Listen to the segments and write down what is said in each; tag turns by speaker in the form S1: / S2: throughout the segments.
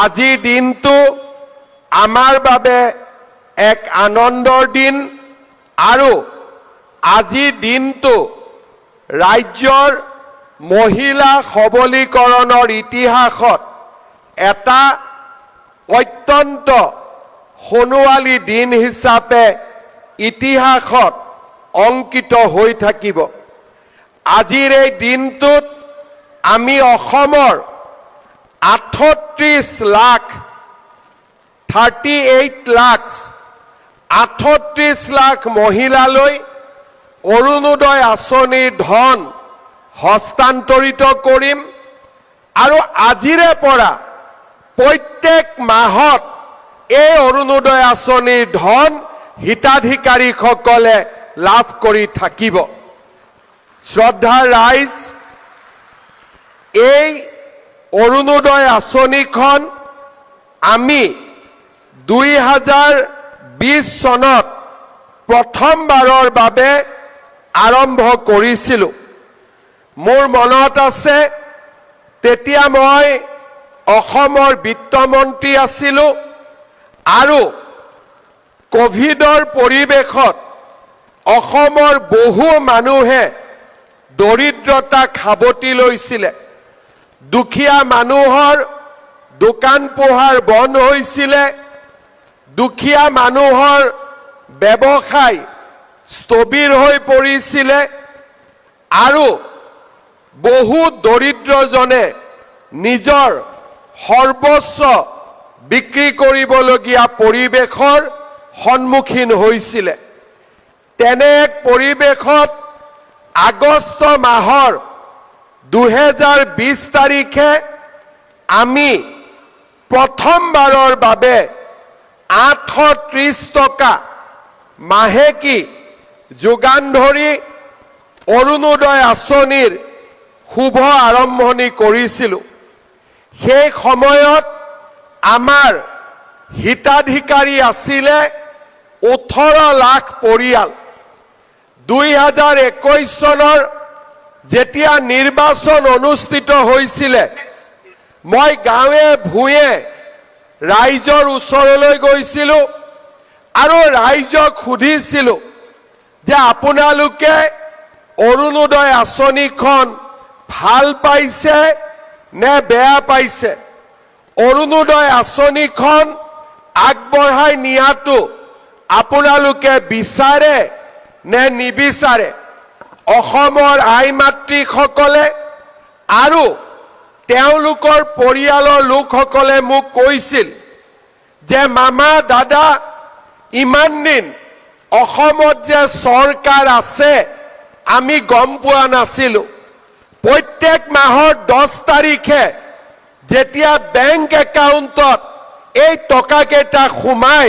S1: আজি দিনটো আমাৰ বাবে এক আনন্দৰ দিন আৰু আজি দিনটো ৰাজ্যৰ মহিলা সবলীকৰণৰ ইতিহাসত এটা অত্যন্ত সোণোৱালী দিন হিচাপে ইতিহাসত অংকিত হৈ থাকিব। আজিৰ এই দিনটোত আমি অসমৰ 38 লাখ 38 লাখ মহিলালৈ অৰুণোদয় আঁচনিৰ ধন হস্তান্তৰিত কৰিম আৰু আজিৰে পৰা প্ৰত্যেক মাহত এই অৰুণোদয় আঁচনিৰ ধন হিতাধিকাৰীসকলে লাভ কৰি থাকিব। শ্ৰদ্ধাৰ ৰাইজ, এই অৰুণোদয় আঁচনিখন আমি 2020 চনত প্ৰথমবাৰৰ বাবে আৰম্ভ কৰিছিলোঁ। মোৰ মনত আছে, তেতিয়া মই অসমৰ বিত্তমন্ত্ৰী আছিলোঁ আৰু কোভিডৰ পৰিৱেশত অসমৰ বহু মানুহে দৰিদ্ৰতা খাবতি লৈছিলে। দুখীয়া মানুহৰ দোকান পোহাৰ বন্ধ হৈছিলে, দুখীয়া মানুহৰ ব্যৱসায় স্থবিৰ হৈ পৰিছিলে আৰু বহু দৰিদ্ৰজনে নিজৰ সৰ্বস্ব বিক্ৰী কৰিবলগীয়া পৰিৱেশৰ সন্মুখীন হৈছিলে। তেনে এক পৰিৱেশত আগষ্ট মাহৰ 2020 তাৰিখে আমি প্ৰথমবাৰৰ বাবে 830 টকা মাহেকী যোগান ধৰি অৰুণোদয় আঁচনিৰ শুভ আৰম্ভণি কৰিছিলোঁ। সেই সময়ত আমাৰ হিতাধিকাৰী আছিলে 18 লাখ পৰিয়াল। 2021 চনৰ যেতিয়া নিৰ্বাচন অনুষ্ঠিত হৈছিলে, মই গাঁৱে ভূঞে ৰাইজৰ ওচৰলৈ গৈছিলোঁ আৰু ৰাইজক সুধিছিলোঁ যে আপোনালোকে অৰুণোদয় আঁচনিখন ভাল পাইছে নে বেয়া পাইছে? অৰুণোদয় আঁচনিখন আগবঢ়াই নিয়াটো আপোনালোকে বিচাৰে নে নিবিচাৰে? অসমৰ আই মাতৃসকলে আৰু তেওঁলোকৰ পৰিয়ালৰ লোকসকলে মোক কৈছিল যে মামা দাদা, ইমান দিন অসমত যে চৰকাৰ আছে আমি গম পোৱা নাছিলোঁ। প্ৰত্যেক মাহৰ 10 তাৰিখে যেতিয়া বেংক একাউণ্টত এই টকাকেইটা সোমাই,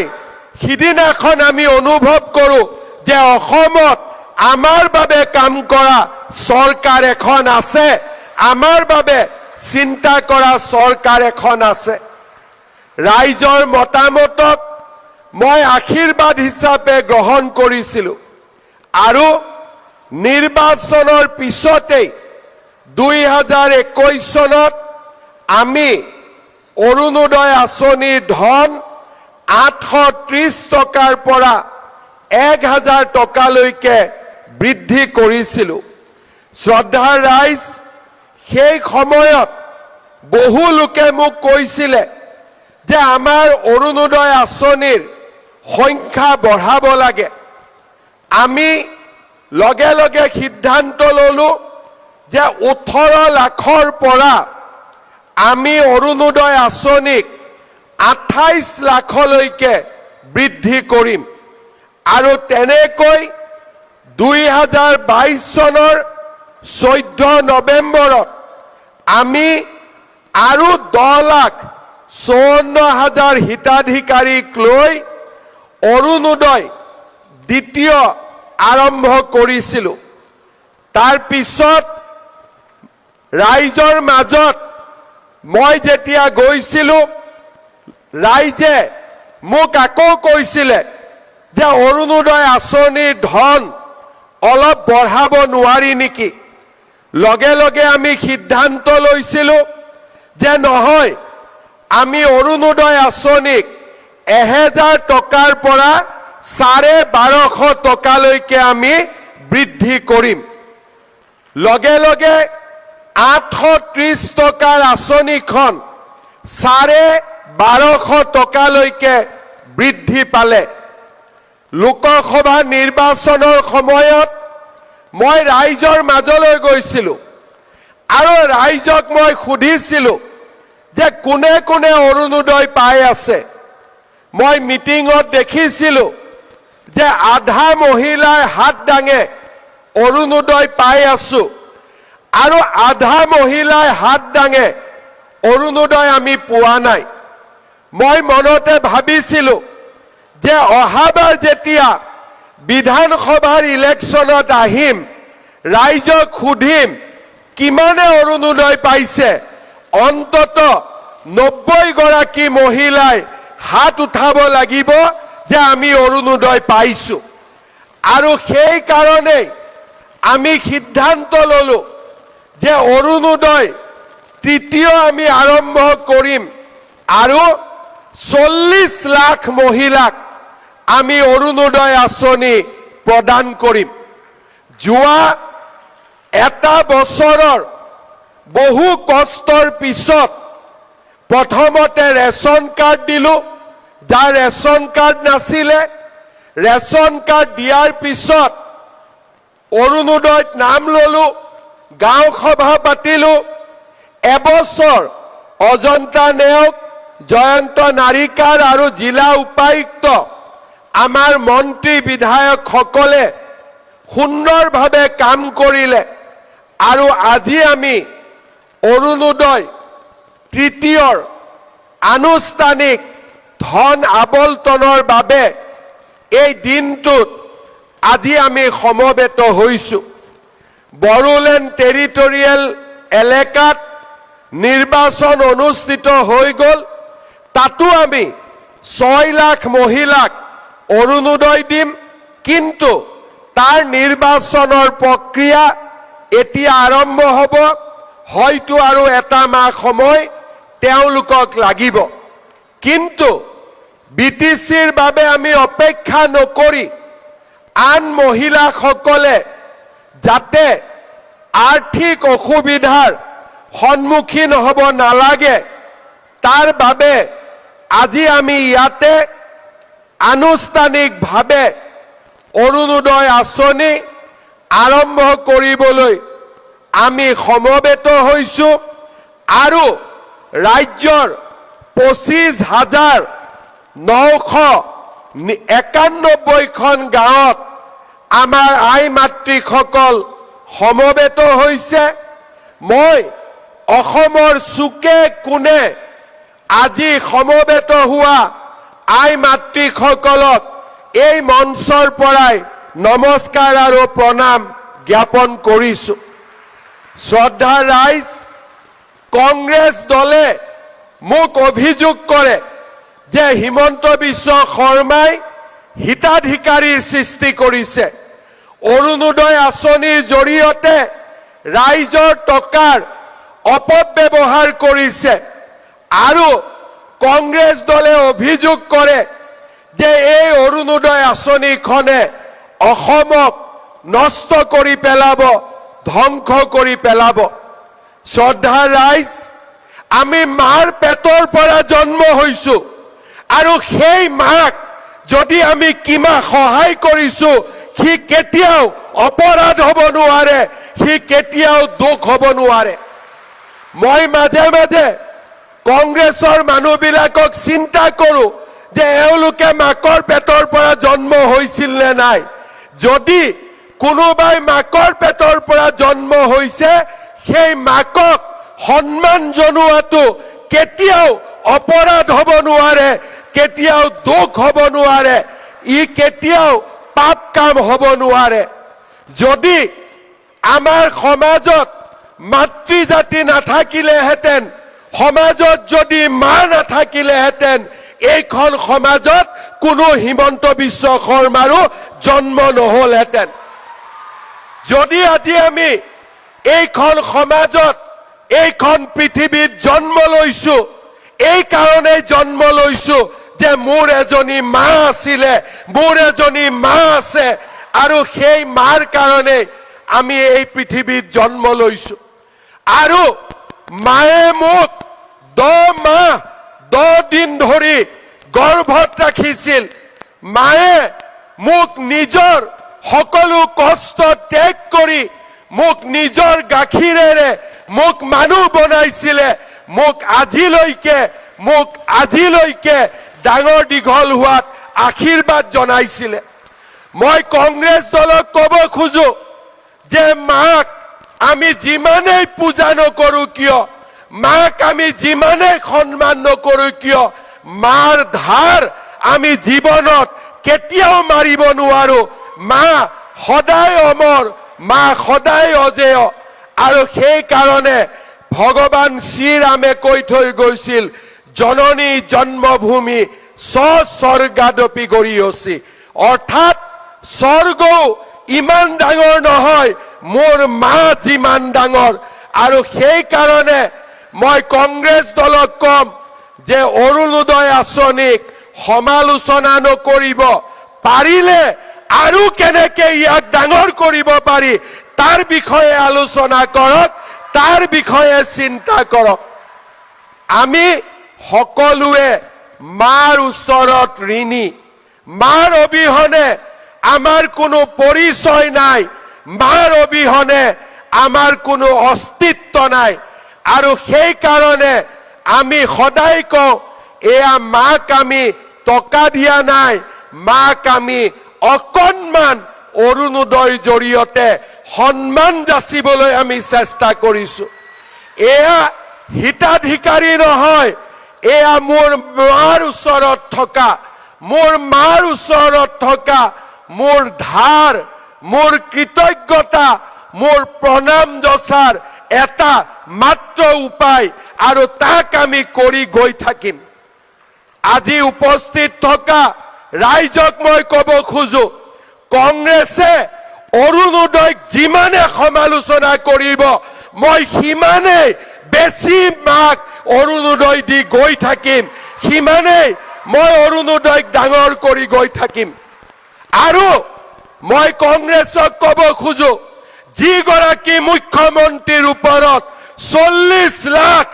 S1: সিদিনাখন আমি অনুভৱ কৰোঁ যে অসমত আমাৰ বাবে কাম কৰা চৰকাৰ এখন আছে, আমাৰ বাবে চিন্তা কৰা চৰকাৰ এখন আছে। ৰাইজৰ মতামতক মই আশীৰ্বাদ হিচাপে গ্ৰহণ কৰিছিলোঁ আৰু নিৰ্বাচনৰ পিছতেই 2021 চনত আমি অৰুণোদয় আঁচনিৰ ধন 830 টকাৰ পৰা 1000 টকালৈকে বৃদ্ধি কৰিছিলোঁ। শ্ৰদ্ধাৰ ৰাইজ, সেই সময়ত বহু লোকে মোক কৈছিলে যে আমাৰ অৰুণোদয় আঁচনিৰ সংখ্যা বঢ়াব লাগে। আমি লগে লগে সিদ্ধান্ত ল'লোঁ যে 18 লাখৰ পৰা আমি অৰুণোদয় আঁচনিক 28 লাখলৈকে বৃদ্ধি কৰিম আৰু তেনেকৈ 2022 চনৰ 14 নৱেম্বৰত আমি আৰু 10,54,000 হিতাধিকাৰীক লৈ অৰুণোদয় দ্বিতীয় আৰম্ভ কৰিছিলোঁ। তাৰ পিছত ৰাইজৰ মাজত মই যেতিয়া গৈছিলোঁ, ৰাইজে মোক আকৌ কৈছিলে যে অৰুণোদয় আঁচনিৰ ধন অলপ বঢ়াব নোৱাৰি নেকি? লগে লগে আমি সিদ্ধান্ত লৈছিলোঁ যে নহয়, আমি অৰুণোদয় আঁচনিক 1000 টকাৰ পৰা 1250 টকালৈকে আমি বৃদ্ধি কৰিম। লগে লগে 830 টকাৰ আঁচনিখন 1250 টকালৈকে বৃদ্ধি পালে। লোকসভা নিৰ্বাচনৰ সময়ত মই ৰাইজৰ মাজলৈ গৈছিলোঁ আৰু ৰাইজক মই সুধিছিলোঁ যে কোনে কোনে অৰুণোদয় পাই আছে। মই মিটিঙত দেখিছিলোঁ যে আধা মহিলাই হাত দাঙে অৰুণোদয় পাই আছো আৰু আধা মহিলাই হাত দাঙে অৰুণোদয় আমি পোৱা নাই। মই মনতে ভাবিছিলোঁ যে অহাবাৰ যেতিয়া বিধানসভাৰ ইলেকশ্যনত আহিম, ৰাইজক সুধিম কিমানে অৰুণোদয় পাইছে, অন্তত 90 গৰাকী মহিলাই হাত উঠাব লাগিব যে আমি অৰুণোদয় পাইছো। আৰু সেই কাৰণেই আমি সিদ্ধান্ত ললো যে অৰুণোদয় তৃতীয় আমি আৰম্ভ কৰিম আৰু 40 লাখ মহিলাক আমি অৰুণোদয় আঁচনি প্ৰদান কৰিম। যোৱা এটা বছৰৰ বহু কষ্টৰ পিছত প্ৰথমতে ৰেচন কাৰ্ড দিলো, যাৰ ৰেচন কাৰ্ড নাছিলে। ৰেচন কাৰ্ড দিয়াৰ পিছত অৰুণোদয়ত নাম ললো, গাঁও সভা পাতিলো। এবছৰ অজন্তা নেওগ, জয়ন্ত নাৰিকাৰ আৰু জিলা উপায়ুক্ত আমাৰ মন্ত্ৰী বিধায়কসকলে সুন্দৰভাৱে কাম কৰিলে আৰু আজি আমি অৰুণোদয় তৃতীয়ৰ আনুষ্ঠানিক ধন আবণ্টনৰ বাবে এই দিনটোত আজি আমি সমবেত হৈছোঁ। বড়োলেণ্ড টেৰিটৰিয়েল এলেকাত নিৰ্বাচন অনুষ্ঠিত হৈ গ'ল। তাতো আমি 6 লাখ মহিলাক অৰুণোদয় দিম, কিন্তু তাৰ নিৰ্বাচনৰ প্ৰক্ৰিয়া এতিয়া আৰম্ভ হ'ব। হয়তো আৰু এটা মাহ সময় তেওঁলোকক লাগিব, কিন্তু বিটিচিৰ বাবে আমি অপেক্ষা নকৰি আন মহিলাসকলে যাতে আৰ্থিক অসুবিধাৰ সন্মুখীন হ'ব নালাগে, তাৰ বাবে আজি আমি ইয়াতে আনুষ্ঠানিকভাৱে অৰুণোদয় আঁচনি আৰম্ভ কৰিবলৈ আমি সমবেত হৈছোঁ আৰু ৰাজ্যৰ 25,991খন গাঁৱত আমাৰ আই মাতৃসকল সমবেত হৈছে। মই অসমৰ চুকে কোণে আজি সমবেত হোৱা আই মাতৃসকলক এই মঞ্চৰ পৰাই নমস্কাৰ আৰু প্ৰণাম জ্ঞাপন কৰিছোঁ। শ্ৰদ্ধা ৰাইজ, কংগ্ৰেছ দলে মোক অভিযোগ কৰে যে হিমন্ত বিশ্ব শৰ্মাই হিতাধিকাৰীৰ সৃষ্টি কৰিছে, অৰুণোদয় আঁচনিৰ জৰিয়তে ৰাইজৰ টকাৰ অপব্যৱহাৰ কৰিছে আৰু কংগ্ৰেছ দলে অভিযোগ কৰে যে এই অৰুণোদয় আঁচনিখনে অসমক নষ্ট কৰি পেলাব, ধ্বংস কৰি পেলাব। শ্ৰদ্ধা ৰাইজ, আমি মাৰ পেটৰ পৰা জন্ম হৈছোঁ আৰু সেই মাক যদি আমি কিবা সহায় কৰিছোঁ, সি কেতিয়াও অপৰাধ হ'ব নোৱাৰে, সি কেতিয়াও দোষ হ'ব নোৱাৰে। মই মাজে মাজে কংগ্ৰেছৰ মানুহবিলাকক চিন্তা কৰোঁ যে এওঁলোকে মাকৰ পেটৰ পৰা জন্ম হৈছিল নে নাই। যদি কোনোবাই মাকৰ পেটৰ পৰা জন্ম হৈছে, সেই মাকক সন্মান জনোৱাটো কেতিয়াও অপৰাধ হ'ব নোৱাৰে, কেতিয়াও দোষ হ'ব নোৱাৰে, ই কেতিয়াও পাপ কাম হ'ব নোৱাৰে। যদি আমাৰ সমাজত মাতৃজাতি নাথাকিলেহেঁতেন, সমাজত যদি মা নাথাকিলেহেঁতেন, এইখন সমাজত কোনো হিমন্ত বিশ্ব শৰ্মাৰো জন্ম নহলহেঁতেন। যদি আজি আমি এইখন সমাজত, এইখন পৃথিৱীত জন্ম লৈছোঁ, এই কাৰণে জন্ম লৈছো যে মোৰ এজনী মা আছিলে, মোৰ এজনী মা আছে, আৰু সেই মাৰ কাৰণে আমি এই পৃথিৱীত জন্ম লৈছো। আৰু মায়ে মোক 10 মাহ 10 দিন ধৰি গৰ্ভত ৰাখিছিল। মায়ে মোক নিজৰ সকলো কষ্ট ত্যাগ কৰি মোক নিজৰ গাখীৰেৰে মোক মানুহ বনাইছিলে, মোক আজিলৈকে ডাঙৰ দীঘল হোৱাত আশীৰ্বাদ জনাইছিলে। মই কংগ্ৰেছ দলক ক'ব খোজো যে মাক আমি যিমানেই পূজা নকৰো কিয়, মাক আমি যিমানেই সন্মান নকৰো কিয়, মাৰ ধাৰ আমি জীৱনত কেতিয়াও মাৰিব নোৱাৰো। মা সদায় অমৰ, মা সদায় অজেয়। আৰু সেই কাৰণে ভগৱান শ্ৰীৰামে কৈ থৈ গৈছিল, জননী জন্মভূমি স্বৰ্গাদপি গৰীয়সী, অৰ্থাৎ স্বৰ্গও ইমান ডাঙৰ নহয় মোৰ মা যিমান ডাঙৰ। আৰু সেই কাৰণে মই কংগ্ৰেছ দলক কম যে অৰুণোদয় আঁচনিক সমালোচনা নকৰিব, পাৰিলে আৰু কেনেকে ইয়াক ডাঙৰ কৰিব পাৰি তাৰ বিষয়ে আলোচনা কৰক, তাৰ বিষয়ে চিন্তা কৰক। আমি সকলোৱে মাৰ ওচৰত ঋণী। মাৰ অবিহনে আমাৰ কোনো পৰিচয় নাই, মাৰ অবিহনে আমাৰ কোনো অস্তিত্ব নাই। আৰু সেই কাৰণে আমি সদায় কওঁ, এয়া মাক আমি টকা দিয়া নাই, মাক আমি অকণমান অৰুণোদয়ৰ জৰিয়তে সন্মান যাচিবলৈ আমি চেষ্টা কৰিছো। এয়া হিতাধিকাৰী নহয়, এয়া মোৰ মাৰ ওচৰত থকা, মোৰ মাৰ ওচৰত থকা মোৰ ধাৰ, মোৰ কৃতজ্ঞতা, মোৰ প্ৰণাম যচাৰ এটা মাত্ৰ উপায়, আৰু তাক আমি কৰি গৈ থাকিম। আজি উপস্থিত থকা ৰাইজক মই ক'ব খোজো, কংগ্ৰেছে অৰুণোদয়ক যিমানে সমালোচনা কৰিব, মই সিমানেই বেছি মাক অৰুণোদয় দি গৈ থাকিম, সিমানেই মই অৰুণোদয়ক ডাঙৰ কৰি গৈ থাকিম। আৰু মই কংগ্ৰেছক ক'ব খোজো, যিগৰাকী মুখ্যমন্ত্ৰীৰ ওপৰত 40 লাখ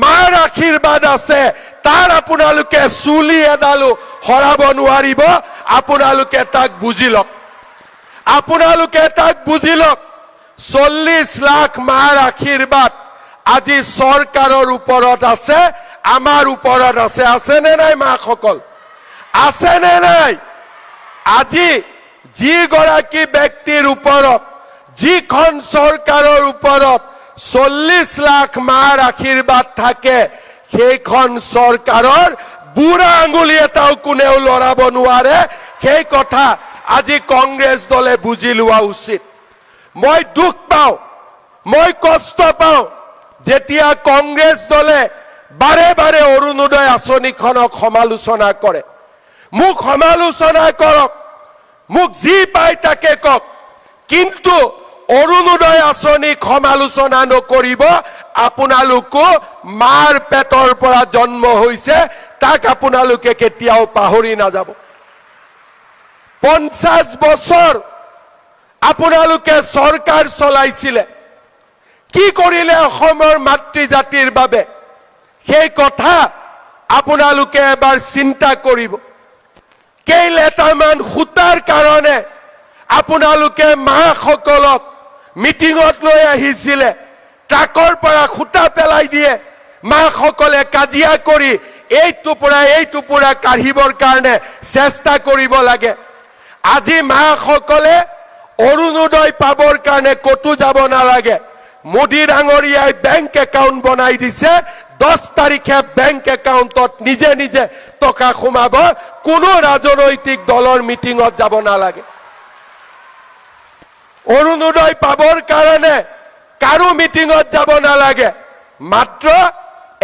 S1: মাৰ আশীৰ্বাদ আছে, তাৰ আপোনালোকে চুলি এডালো সৰাব নোৱাৰিব। আপোনালোকে তাক বুজি লওক, আপোনালোকে তাক বুজি লওক। 40 লাখ মাৰ আশীৰ্বাদ আজি চৰকাৰৰ ওপৰত আছে, আমাৰ ওপৰত আছে। আছেনে নাই মাসকল? আছেনে নাই? আজি যিগৰাকী ব্যক্তিৰ ওপৰত, যিখন চৰকাৰৰ ওপৰত 40 লাখ মাৰ আশীৰ্বাদ থাকে, সেইখন চৰকাৰৰ বুঢ়া আঙুলি এটাও কোনেও লৰাব নোৱাৰে। সেই কথা আজি কংগ্ৰেছ দলে বুজি লোৱা উচিত। মই দুখ পাওঁ, মই কষ্ট পাওঁ যেতিয়া কংগ্ৰেছ দলে বাৰে বাৰে অৰুণোদয় আঁচনিখনক সমালোচনা কৰে। মোক সমালোচনা কৰক, মোক যি পায় তাকে কওক, কিন্তু অৰুণোদয় আঁচনিক সমালোচনা নকৰিব। আপোনালোকো মাৰ পেটৰ পৰা জন্ম হৈছে, তাক আপোনালোকে কেতিয়াও পাহৰি নাযাব। 50 বছৰ আপোনালোকে চৰকাৰ চলাইছিলে, কি কৰিলে অসমৰ মাতৃ জাতিৰ বাবে, সেই কথা আপোনালোকে এবাৰ চিন্তা কৰিব। কেইলেটামান সূতাৰ কাৰণে আপোনালোকে মাসকলক মিটিঙত লৈ আহিছিলে, ট্ৰাকৰ পৰা সূতা পেলাই দিয়ে, মাসকলে কাজিয়া কৰি এই টুকুৰা কাঢ়িবৰ কাৰণে চেষ্টা কৰিব লাগে। আজি মাসকলে অৰুণোদয় পাবৰ কাৰণে ক'তো যাব নালাগে। মোদী ডাঙৰীয়াই বেংক একাউণ্ট বনাই দিছে, 10 তাৰিখে বেংক একাউণ্টত নিজে নিজে টকা সোমাব, কোনো ৰাজনৈতিক দলৰ মিটিঙত যাব নালাগে। অৰুণোদয় পাবৰ কাৰণে কাৰো মিটিঙত যাব নালাগে, মাত্ৰ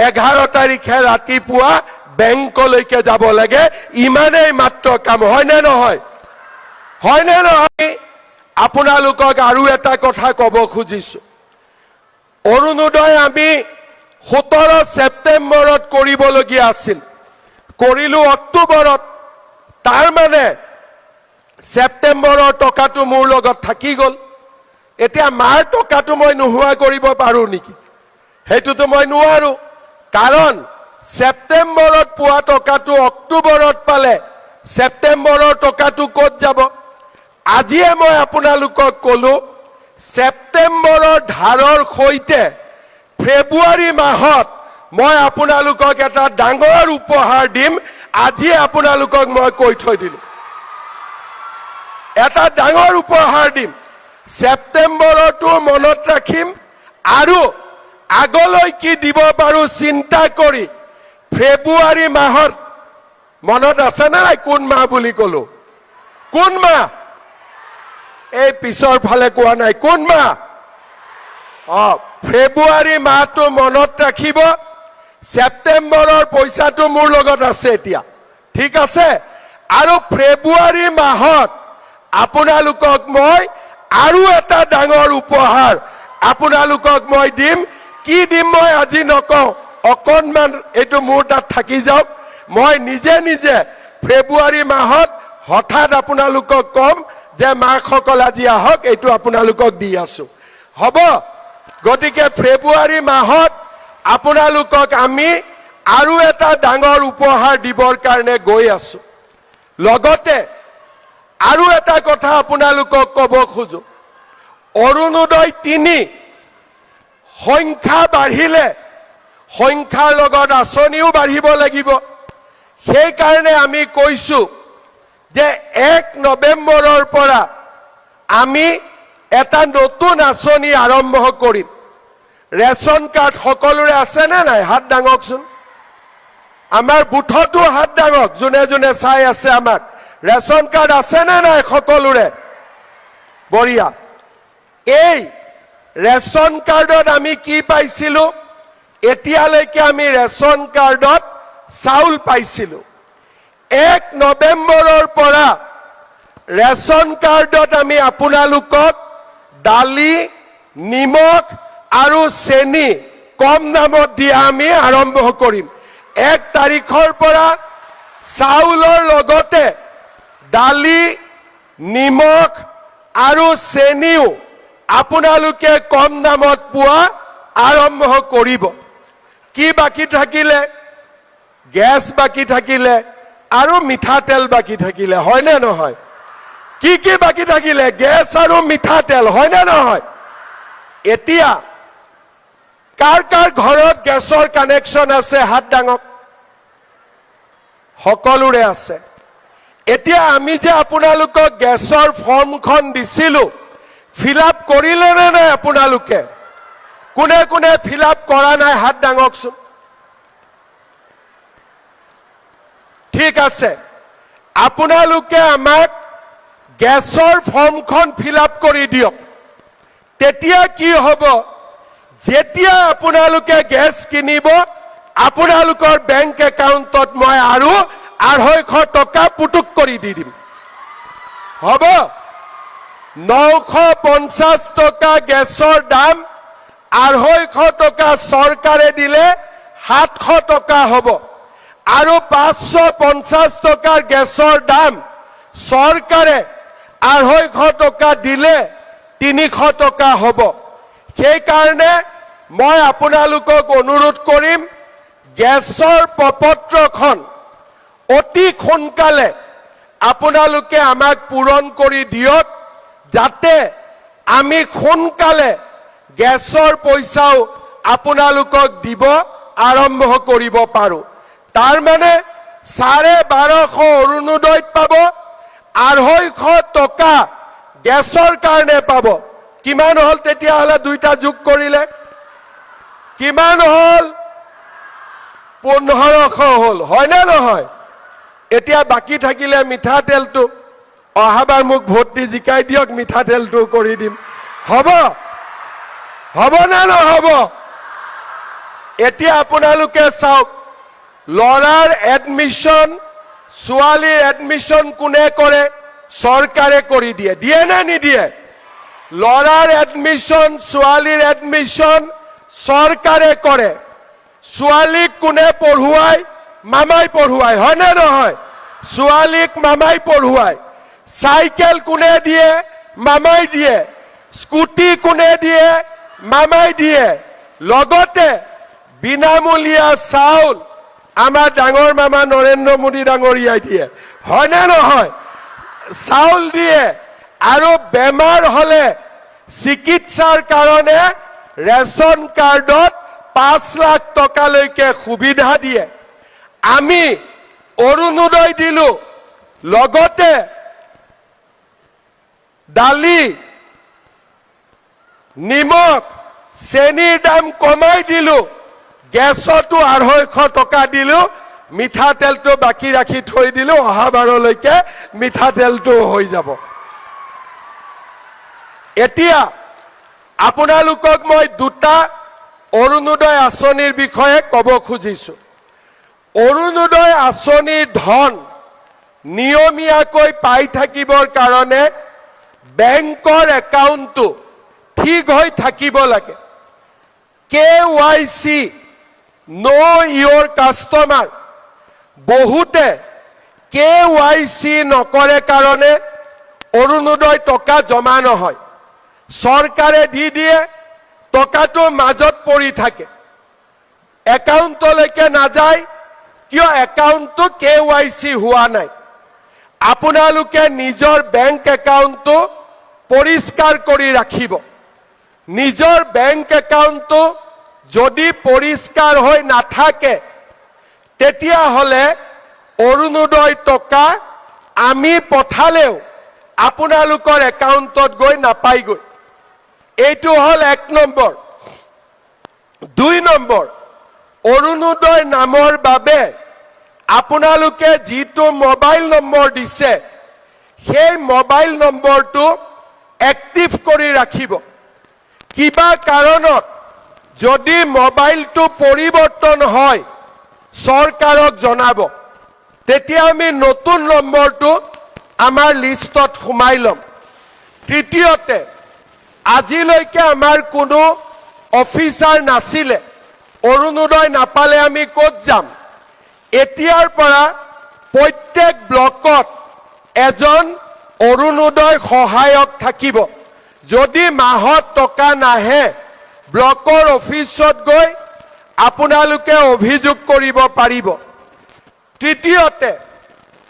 S1: 11 তাৰিখে ৰাতিপুৱা বেংকলৈকে যাব লাগে, ইমানেই মাত্ৰ কাম। হয়নে নহয়? হয়নে নহয়? আপোনালোকক আৰু এটা কথা ক'ব খুজিছো, অৰুণোদয় আমি 17 ছেপ্টেম্বৰত কৰিবলগীয়া আছিল, কৰিলো অক্টোবৰত। তাৰ মানে ছেপ্টেম্বৰৰ টকাটো মোৰ লগত থাকি গ'ল। এতিয়া মাৰ টকাটো মই নোহোৱা কৰিব পাৰো নেকি? সেইটোতো মই নোৱাৰো, কাৰণ ছেপ্টেম্বৰত পোৱা টকাটো অক্টোবৰত পালে ছেপ্টেম্বৰৰ টকাটো ক'ত যাব? আজিয়ে মই আপোনালোকক ক'লো, ছেপ্টেম্বৰৰ ধাৰৰ সৈতে ফেব্ৰুৱাৰী মাহত মই আপোনালোকক এটা ডাঙৰ উপহাৰ দিম। আজিয়ে আপোনালোকক মই কৈ থৈ দিলো, এটা ডাঙৰ উপহাৰ দিম। ছেপ্টেম্বৰতো মনত ৰাখিম, আৰু আগলৈ কি দিব পাৰো চিন্তা কৰি ফেব্ৰুৱাৰী মাহত, মনত আছে নে নাই কোন মাহ বুলি ক'লো? কোন মাহ? এই পিছৰ ফালে কোৱা নাই, কোন মাহ? ফেব্ৰুৱাৰী মাহটো মনত ৰাখিব। ছেপ্টেম্বৰৰ পইচাটো মোৰ লগত আছে এতিয়া, ঠিক আছে? আৰু ফেব্ৰুৱাৰী মাহত আপোনালোকক মই আৰু এটা ডাঙৰ উপহাৰ আপোনালোকক মই দিম। কি দিম মই আজি নকওঁ, অকণমান এইটো মোৰ তাত থাকি যাওক। মই নিজে নিজে ফেব্ৰুৱাৰী মাহত হঠাৎ আপোনালোকক কম যে মাকসকল আজি আহক, এইটো আপোনালোকক দি আছো, হ'ব? গতিকে ফেব্ৰুৱাৰী মাহত আপোনালোকক আমি আৰু এটা ডাঙৰ উপহাৰ দিবৰ কাৰণে গৈ আছো। লগতে আৰু এটা কথা আপোনালোকক ক'ব খোজো, অৰুণোদয় 3 সংখ্যা বাঢ়িলে সংখ্যাৰ লগত আঁচনিও বাঢ়িব লাগিব। সেইকাৰণে আমি কৈছো যে 1 নৱেম্বৰৰ পৰা আমি এটা নতুন আঁচনি আৰম্ভ কৰিম। ৰেচন কাৰ্ড সকলোৰে আছে নে নাই? হাত দাঙকচোন। আমাৰ বুথতো হাত দাঙক, যোনে যোনে চাই আছে আমাক। ৰেচন কাৰ্ড আছে নে নাই সকলোৰে? বঢ়িয়া। এই ৰেচন কাৰ্ডত আমি কি পাইছিলো? এতিয়ালৈকে আমি ৰেচন কাৰ্ডত চাউল পাইছিলো। 1 নৱেম্বৰৰ পৰা ৰেচন কাৰ্ডত আমি আপোনালোকক দালি, নিমখ আৰু চেনি কম দামত দিয়া আমি আৰম্ভ কৰিম। 1 তাৰিখৰ পৰা চাউলৰ লগতে দালি, নিমখ আৰু চেনিও আপোনালোকে কম দামত পোৱা আৰম্ভ কৰিব। কি বাকী থাকিলে? গেছ বাকী থাকিলে আৰু মিঠাতেল বাকী থাকিলে, হয় নে নহয়? কি কি বাকী থাকিলে? গেছ আৰু মিঠাতেল, হয় নে নহয়? এতিয়া কাৰ কাৰ ঘৰত গেছৰ কানেকশ্যন আছে? হাত দাঙক। সকলোৰে আছে। এতিয়া আমি যে আপোনালোকক গেছৰ ফৰ্মখন দিছিলো, ফিল-আপ কৰিলে নে নাই আপোনালোকে? কোনে কোনে ফিল-আপ কৰা নাই হাত দাঙকচোন। ঠিক আছে, আপোনালোকে আমাক গেছৰ ফৰ্মখন ফিল-আপ কৰি দিয়ক। তেতিয়া কি হ'ব? যেতিয়া আপোনালোকে গেছ কিনিব, আপোনালোকৰ বেংক একাউণ্টত মই আৰু 250 টকা পুটুক কৰি দি দিম, হ'ব? 950 টকা গেছৰ দাম, 250 টকা চৰকাৰে দিলে 700 টকা হ'ব। আৰু 550 টকাৰ গেছৰ দাম চৰকাৰে 250 টকা দিলে 300 টকা হ'ব। সেইকাৰণে মই আপোনালোকক অনুৰোধ কৰিম, গেছৰ প্ৰপত্ৰখন অতি সোনকালে আপোনালোকে আমাক পূৰণ কৰি দিয়ক, যাতে আমি সোনকালে গেছৰ পইচাও আপোনালোকক দিব আৰম্ভ কৰিব পাৰো। তাৰ মানে 1250 অৰুণোদয়ত পাব, 250 টকা গেছৰ কাৰণে পাব। কিমান হল তেতিয়াহ'লে? দুইটা যোগ কৰিলে কিমান হল? 1500 হল, হয় নে নহয়? এতিয়া বাকী থাকিলে মিঠাতেলটো, অহাবাৰ মোক ভোট দি জিকাই দিয়ক, মিঠাতেলটো কৰি দিম, হ'ব? হ'ব নে নহ'ব? এতিয়া আপোনালোকে চাওক, ল'ৰাৰ এডমিশ্যন, ছোৱালীৰ এডমিশ্যন কোনে কৰে? চৰকাৰে কৰি দিয়ে, দিয়ে নে নিদিয়ে? ল'ৰাৰ এডমিশ্যন, ছোৱালীৰ এডমিশ্যন চৰকাৰে কৰে। ছোৱালীক কোনে পঢ়ুৱাই? মামাই পঢ়ুৱাই, হয়নে নহয়? ছোৱালীক মামাই পঢ়ুৱাই। চাইকেল কোনে দিয়ে? মামাই দিয়ে। স্কুটি কোনে দিয়ে? মামাই দিয়ে। লগতে বিনামূলীয়া চাউল আমাৰ ডাঙৰ মামা নৰেন্দ্ৰ মোদী ডাঙৰীয়াই দিয়ে, হয়নে নহয়? চাউল দিয়ে। আৰু বেমাৰ হলে চিকিৎসাৰ কাৰণে ৰেচন কাৰ্ডত 5 লাখ টকালৈকে সুবিধা দিয়ে। আমি অৰুণোদয় দিলো, লগতে দালি, নিমখ, চেনিৰ দাম কমাই দিলো, গেছতো 250 টকা দিলো, মিঠাতেলটো বাকি ৰাখি থৈ দিলো, অহা বাৰলৈকে মিঠাতেলটো হৈ যাব। এতিয়া আপোনালোকক মই দুটা অৰুণোদয় আঁচনিৰ বিষয়ে ক'ব খুজিছো। অৰুণোদয় আঁচনিৰ ধন নিয়মীয়াকৈ পাই থাকিবৰ কাৰণে বেংকৰ একাউণ্টটো ঠিক হৈ থাকিব লাগে। KYC know your customer, বহুতে KYC নকৰে কাৰণে অৰুণোদয় টকা জমা নহয়। চৰকাৰে দি দিয়ে, টকাটো মাজত পৰি থাকে, একাউণ্টলৈকে নাযায়। কিয়? একাউণ্টটো KYC হোৱা নাই। আপোনালোকে নিজৰ বেংক একাউণ্টটো পৰিষ্কাৰ কৰি ৰাখিব। নিজৰ বেংক একাউণ্টটো যদি পৰিষ্কাৰ হৈ নাথাকে, তেতিয়াহ'লে অৰুণোদয় টকা আমি পঠালেও আপোনালোকৰ একাউণ্টত গৈ নাপায়গৈ। এইটো হ'ল 1 নম্বৰ। 2 নম্বৰ, অৰুণোদয় নামৰ বাবে আপোনালোকে যিটো মোবাইল নম্বৰ দিছে, সেই মোবাইল নম্বৰটো এক্টিভ কৰি ৰাখিব। কিবা কাৰণত যদি মোবাইলটো পৰিৱৰ্তন হয়, চৰকাৰক জনাব, তেতিয়া আমি নতুন নম্বৰটো আমাৰ লিষ্টত সোমাই ল'ম। তৃতীয়তে, আজিলৈকে আমাৰ কোনো অফিচাৰ নাছিলে, অৰুণোদয় নাপালে আমি ক'ত যাম? এতিয়াৰ পৰা প্ৰত্যেক ব্লকত এজন অৰুণোদয় সহায়ক থাকিব। যদি মাহত টকা নাহে, ব্লকৰ অফিচত গৈ আপোনালোকে অভিযোগ কৰিব পাৰিব। তৃতীয়তে,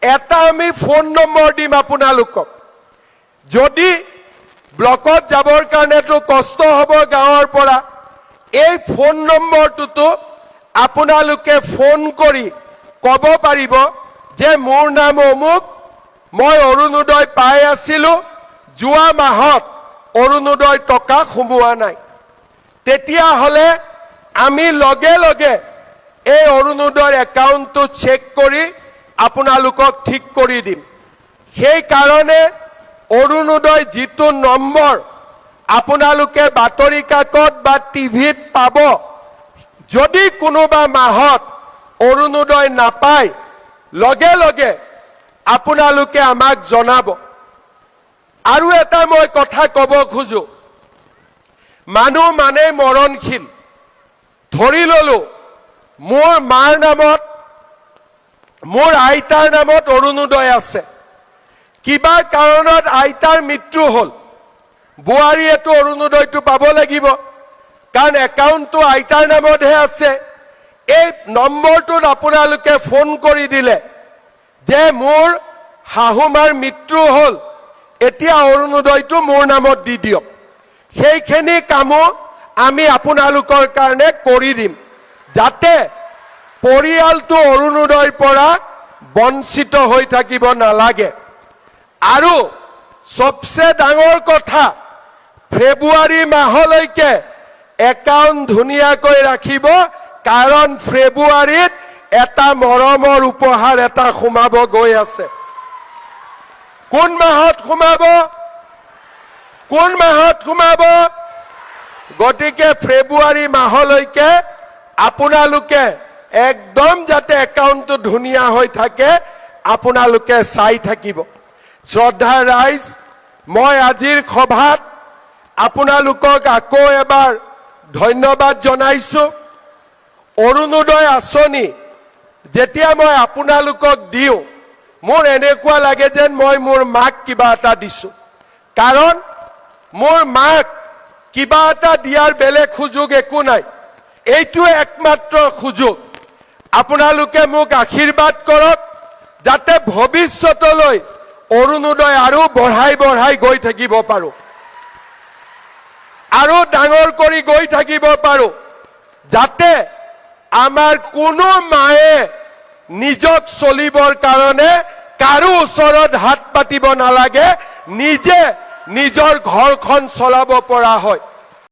S1: এটা আমি ফোন নম্বৰ দিম আপোনালোকক। যদি ব্লকত যাবৰ কাৰণেতো কষ্ট হ'ব গাঁৱৰ পৰা, এই ফোন নম্বৰটোতো আপোনালোকে ফোন কৰি ক'ব পাৰিব যে মোৰ নাম অমুক, মই অৰুণোদয় পাই আছিলো, যোৱা মাহত অৰুণোদয় টকা সোমোৱা নাই। তেতিয়াহ'লে আমি লগে লগে এই অৰুণোদয়ৰ একাউণ্টটো চেক কৰি আপোনালোকক ঠিক কৰি দিম। সেইকাৰণে অৰুণোদয় যিটো নম্বৰ আপোনালোকে বাতৰি কাকত বা টিভিত পাব, যদি কোনোবা মাহত অৰুণোদয় নাপায়, লগে লগে আপোনালোকে আমাক জনাব। আৰু এটা মই কথা ক'ব খোজো, মানুহ মানে মৰণশীল। ধৰি ললো মোৰ মাৰ নামত, মোৰ আইতাৰ নামত অৰুণোদয় আছে, কিবা কাৰণত আইতাৰ মৃত্যু হ'ল, বোৱাৰীয়েতো অৰুণোদয়টো পাব লাগিব, কাৰণ একাউণ্টটো আইতাৰ নামতহে আছে। এই নম্বৰটোত আপোনালোকে ফোন কৰি দিলে যে মোৰ শাহুমাৰ মৃত্যু হ'ল, এতিয়া অৰুণোদয়টো মোৰ নামত দি দিয়ক। সেইখিনি কামো আমি আপোনালোকৰ কাৰণে কৰি দিম, যাতে পৰিয়ালটো অৰুণোদয়ৰ পৰা বঞ্চিত হৈ থাকিব নালাগে। আৰু সবচে ডাঙৰ কথা, ফেব্ৰুৱাৰী মাহলৈকে একাউণ্ট ধুনীয়াকৈ ৰাখিব, কাৰণ ফেব্ৰুৱাৰীত এটা মৰমৰ উপহাৰ এটা সোমাব গৈ আছে। কোন মাহত সোমাব? কোন মাহত সোমাব? গতিকে ফেব্ৰুৱাৰী মাহলৈকে আপোনালোকে একদম যাতে একাউণ্টটো ধুনীয়া হৈ থাকে, আপোনালোকে চাই থাকিব। শ্ৰদ্ধা ৰাইজ, মই আজিৰ সভাত আপোনালোকক আকৌ এবাৰ ধন্যবাদ জনাইছো। অৰুণোদয় আঁচনি যেতিয়া মই আপোনালোকক দিওঁ মোৰ এনেকুৱা লাগে যেন মই মোৰ মাক কিবা এটা দিছোঁ কাৰণ মোৰ মাক কিবা এটা দিয়াৰ বেলেগ সুযোগ একো নাই এইটোৱে একমাত্ৰ সুযোগ আপোনালোকে মোক আশীৰ্বাদ কৰক যাতে ভৱিষ্যতলৈ অৰুণোদয় আৰু বঢ়াই গৈ থাকিব পাৰো আৰু ডাঙৰ কৰি গৈ থাকিব পাৰো যাতে আমাৰ কোনো মায়ে নিজক চলিবৰ কাৰণে কাৰো ওচৰত হাত পাতিব নালাগে নিজে নিজৰ ঘৰখন চলাব পৰা হয়